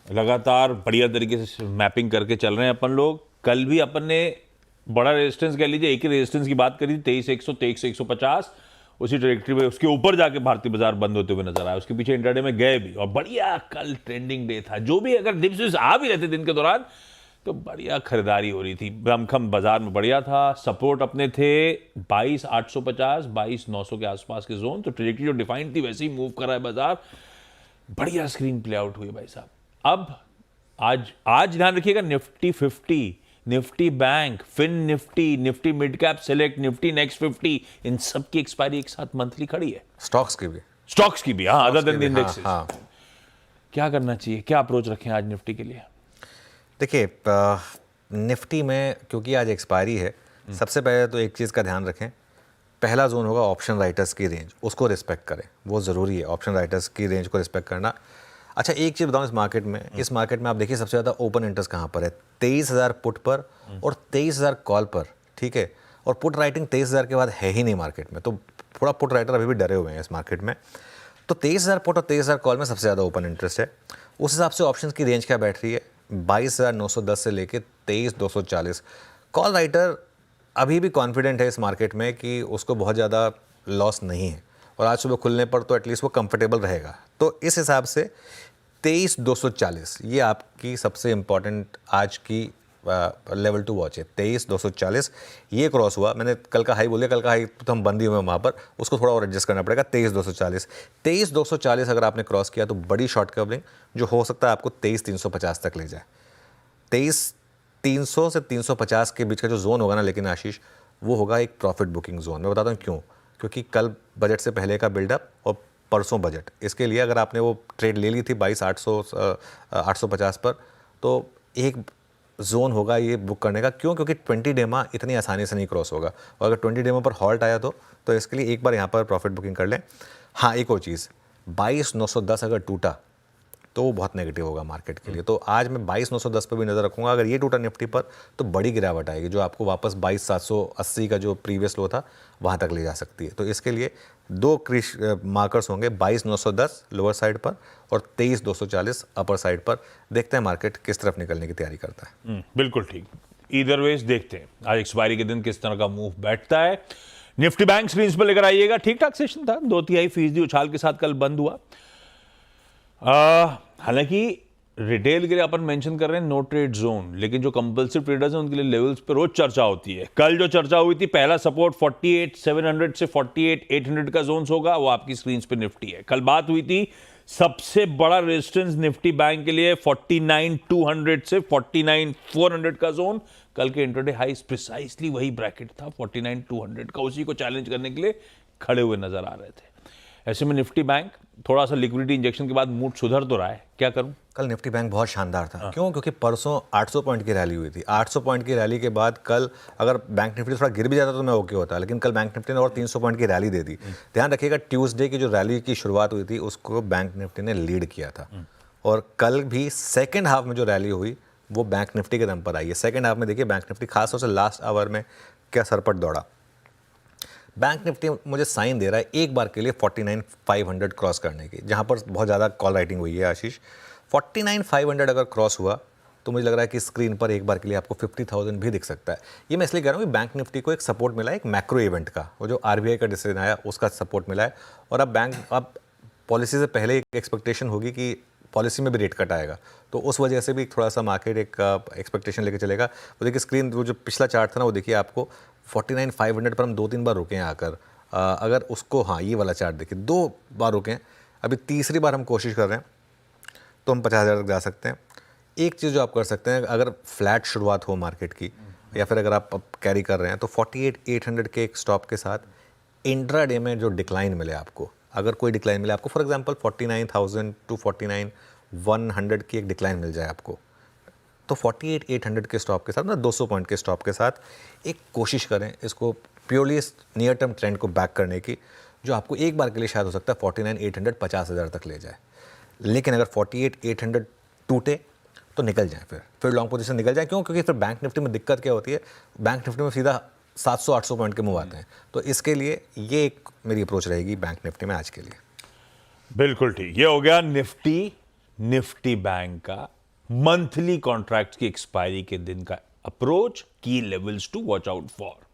लगातार बढ़िया तरीके से मैपिंग करके चल रहे हैं अपन लोग। कल भी अपन ने बड़ा रेजिस्टेंस कह लीजिए, एक ही रेजिस्टेंस की बात करी थी 23,100 23,150, उसी ट्रेजेक्टरी में उसके ऊपर जाके भारतीय बाजार बंद होते हुए नजर आया। उसके पीछे इंट्राडे में गए भी और बढ़िया कल ट्रेंडिंग डे था। जो भी अगर डिप्स आ भी रहते दिन के दौरान तो बढ़िया खरीदारी हो रही थी। बमखम बाजार में बढ़िया था। सपोर्ट अपने थे 22,850 22,900 के आसपास के जोन। तो ट्रेजेक्टरी जो डिफाइंड थी वैसे ही मूव कर रहा है बाजार। बढ़िया स्क्रीन प्ले आउट हुई भाई साहब। अब आज ध्यान रखिएगा, Nifty 50, Nifty bank, fin Nifty, Nifty mid cap select, Nifty next 50, इन सब की एक्सपायरी एक साथ मंथली खड़ी है। स्टॉक्स की भी हाँ, अदर देन द इंडेक्स। हाँ। क्या करना चाहिए, क्या अप्रोच रखें आज निफ्टी के लिए? देखिए, निफ्टी में क्योंकि आज एक्सपायरी है, सबसे पहले तो एक चीज़ का ध्यान रखें। पहला जोन होगा ऑप्शन राइटर्स की रेंज, उसको रिस्पेक्ट करें, वो ज़रूरी है ऑप्शन राइटर्स की रेंज को रिस्पेक्ट करना। अच्छा, एक चीज़ बताऊं, इस मार्केट में आप देखिए सबसे ज़्यादा ओपन इंटरेस्ट कहाँ पर है? 23,000 पुट पर और 23,000 कॉल पर, ठीक है। और पुट राइटिंग 23,000 के बाद है ही नहीं मार्केट में, तो थोड़ा पुट राइटर अभी भी डरे हुए हैं इस मार्केट में। तो 23,000 पुट और 23,000 कॉल में सबसे ज़्यादा ओपन इंटरेस्ट है। उस हिसाब से ऑप्शन की रेंज क्या बैठ रही है? 22,910 से लेके 23,240। कॉल राइटर अभी भी कॉन्फिडेंट है इस मार्केट में कि उसको बहुत ज़्यादा लॉस नहीं है, और आज सुबह खुलने पर तो एटलीस्ट वो कंफर्टेबल रहेगा। तो इस हिसाब से 23,240 ये आपकी सबसे इम्पॉर्टेंट आज की लेवल टू वॉच है। 23,240 ये क्रॉस हुआ, मैंने कल का हाई बोलिए, कल का हाई तो हम बंद ही हुए वहाँ पर, उसको थोड़ा और एडजस्ट करना पड़ेगा। 23,240 अगर आपने क्रॉस किया तो बड़ी शॉर्ट कवरिंग जो हो सकता है आपको 23,350 तक ले जाए। 23,300 से 350 के बीच का जो जोन होगा ना, लेकिन आशीष, वो होगा एक प्रॉफिट बुकिंग जोन। मैं बताता हूँ क्यों। क्योंकि कल बजट से पहले का बिल्डअप और परसों बजट, इसके लिए अगर आपने वो ट्रेड ले ली थी 22,850 पर, तो एक जोन होगा ये बुक करने का। क्यों? क्योंकि 20 डेमा इतनी आसानी से नहीं क्रॉस होगा, और अगर 20 डेमा पर हॉल्ट आया तो इसके लिए एक बार यहाँ पर प्रॉफिट बुकिंग कर लें। हाँ, एक और चीज़, 22,910 अगर टूटा तो वो बहुत नेगेटिव होगा मार्केट के लिए। तो आज मैं 22,910 पर भी नज़र रखूंगा। अगर ये टूटा निफ्टी पर तो बड़ी गिरावट आएगी, जो आपको वापस 22,780 का जो प्रीवियस लो था वहाँ तक ले जा सकती है। तो इसके लिए दो मार्कर्स होंगे, 22,910 लोअर साइड पर और 23,240 अपर साइड पर। देखते हैं मार्केट किस तरफ निकलने की तैयारी करता है। बिल्कुल ठीक। ईदर वेज देखते हैं आज एक्सपायरी के दिन किस तरह का मूव बैठता है। निफ्टी बैंक स्क्रीन पर लेकर आइएगा। ठीक ठाक सेशन था, 2/3% उछाल के साथ कल बंद हुआ। हालांकि रिटेल के लिए अपन मेंशन कर रहे हैं नो ट्रेड जोन, लेकिन जो कंपल्सिव ट्रेडर्स हैं उनके लिए लेवल्स पे रोज चर्चा होती है। कल जो चर्चा हुई थी, पहला सपोर्ट 48,700 से 48,800 का जोन होगा, वो आपकी स्क्रीन पे निफ्टी है। कल बात हुई थी सबसे बड़ा रेजिस्टेंस निफ्टी बैंक के लिए 49,200 से 49,400 का जोन। कल के इंट्राडे हाई प्रिसाइसली वही ब्रैकेट था 49,200 का, उसी को चैलेंज करने के लिए खड़े हुए नजर आ रहे थे। ऐसे में निफ्टी बैंक थोड़ा सा लिक्विडिटी इंजेक्शन के बाद मूड सुधर तो रहा है। क्या करूं? कल निफ्टी बैंक बहुत शानदार था। क्यों? क्योंकि परसों 800 पॉइंट की रैली हुई थी। 800 पॉइंट की रैली के बाद कल अगर बैंक निफ्टी थोड़ा गिर भी जाता तो मैं ओके होता, लेकिन कल बैंक निफ्टी ने और 300 पॉइंट की रैली दे दी। ध्यान रखिएगा, ट्यूसडे की जो रैली की शुरुआत हुई थी उसको बैंक निफ्टी ने लीड किया था, और कल भी सेकेंड हाफ में जो रैली हुई वो बैंक निफ्टी के दम पर आई है। सेकेंड हाफ में देखिए बैंक निफ्टी खासतौर से लास्ट आवर में क्या सरपट दौड़ा। बैंक निफ्टी मुझे साइन दे रहा है एक बार के लिए 49,500 क्रॉस करने की, जहां पर बहुत ज़्यादा कॉल राइटिंग हुई है आशीष। 49,500 अगर क्रॉस हुआ तो मुझे लग रहा है कि स्क्रीन पर एक बार के लिए आपको 50,000 भी दिख सकता है। ये मैं इसलिए कह रहा हूँ कि बैंक निफ्टी को एक सपोर्ट मिला है, एक मैक्रो इवेंट का, वो जो RBI का डिसीजन आया उसका सपोर्ट मिला है। और अब पॉलिसी से पहले एक एक्सपेक्टेशन होगी कि पॉलिसी में भी रेट कट आएगा, तो उस वजह से भी थोड़ा सा मार्केट एक एक्सपेक्टेशन लेके चलेगा। वो देखिए स्क्रीन, वो जो पिछला चार्ट था ना, वो देखिए आपको 49,500 पर हम 2-3 बार रुके हैं आकर। अगर उसको, हाँ ये वाला चार्ट देखिए, 2 बार रुके हैं, अभी तीसरी बार हम कोशिश कर रहे हैं तो हम 50,000 तक जा सकते हैं। एक चीज़ जो आप कर सकते हैं, अगर फ्लैट शुरुआत हो मार्केट की, या फिर अगर आप कैरी कर रहे हैं तो 48,800 के एक स्टॉप के साथ इंट्राडे में जो डिक्लाइन मिले आपको, अगर कोई डिक्लाइन मिले आपको, फॉर एग्जांपल 49,000 टू 49,100 की एक डिक्लाइन मिल जाए आपको, तो 48,800 के स्टॉप के साथ ना 200 पॉइंट के स्टॉप के साथ एक कोशिश करें इसको प्योरली नियर टर्म ट्रेंड को बैक करने की, जो आपको एक बार के लिए शायद हो सकता है 49,800 50,000 तक ले जाए। लेकिन अगर 48,800 टूटे तो निकल जाए, फिर लॉन्ग पोजीशन निकल जाए। क्यों? क्योंकि फिर बैंक निफ्टी में दिक्कत क्या होती है, बैंक निफ्टी में सीधा 700-800 पॉइंट के मूव आते हैं। तो इसके लिए ये एक मेरी अप्रोच रहेगी बैंक निफ्टी में आज के लिए। बिल्कुल ठीक। ये हो गया निफ्टी निफ्टी बैंक का मंथली कॉन्ट्रैक्ट की एक्सपायरी के दिन का अप्रोच, की levels to watch out for.